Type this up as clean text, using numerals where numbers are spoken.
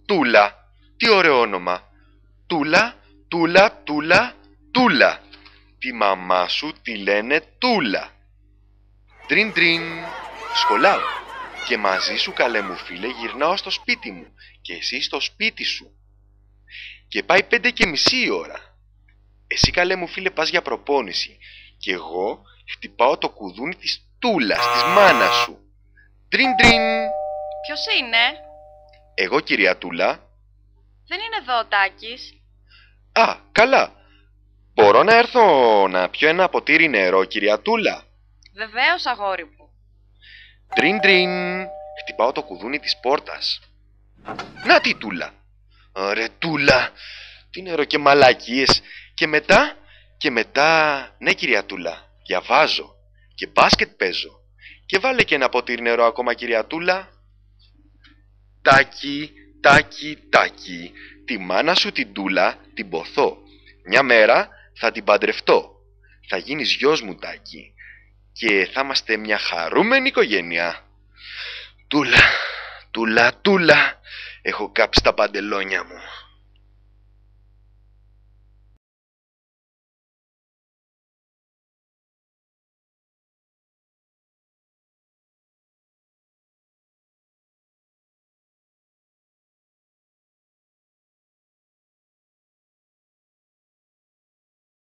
Τούλα. Τι ωραίο όνομα. Τούλα, Τούλα, Τούλα, Τούλα. Τη μαμά σου τη λένε Τούλα. Τρίν τρίν. Σχολάω. Και μαζί σου, καλέ μου φίλε, γυρνάω στο σπίτι μου. Και εσύ στο σπίτι σου. Και πάει 5:30 η ώρα. Εσύ, καλέ μου φίλε, πας για προπόνηση. Και εγώ χτυπάω το κουδούνι της Τούλας, της μάνας σου. Τρίν τρίν. Ποιος είναι? Εγώ, κυρία Τούλα. Δεν είναι εδώ ο Τάκης. Α, καλά. Μπορώ να έρθω να πιω ένα ποτήρι νερό, κυρία Τούλα? Βεβαίως, αγόρι μου. Τρίν τρίν. Χτυπάω το κουδούνι της πόρτας. Να τη Τούλα. Ρε Τούλα. Τι νερό και μαλακίες. Και μετά, ναι κυρία Τούλα, διαβάζω και μπάσκετ παίζω. Και βάλε και ένα ποτήρι νερό ακόμα, κυρία Τούλα. Τάκι, Τάκι, Τάκι, τη μάνα σου την Τούλα την ποθώ. Μια μέρα θα την παντρευτώ. Θα γίνεις γιος μου, Τάκι, και θα είμαστε μια χαρούμενη οικογένεια. Τούλα, Τούλα, Τούλα, έχω κάψει τα παντελόνια μου.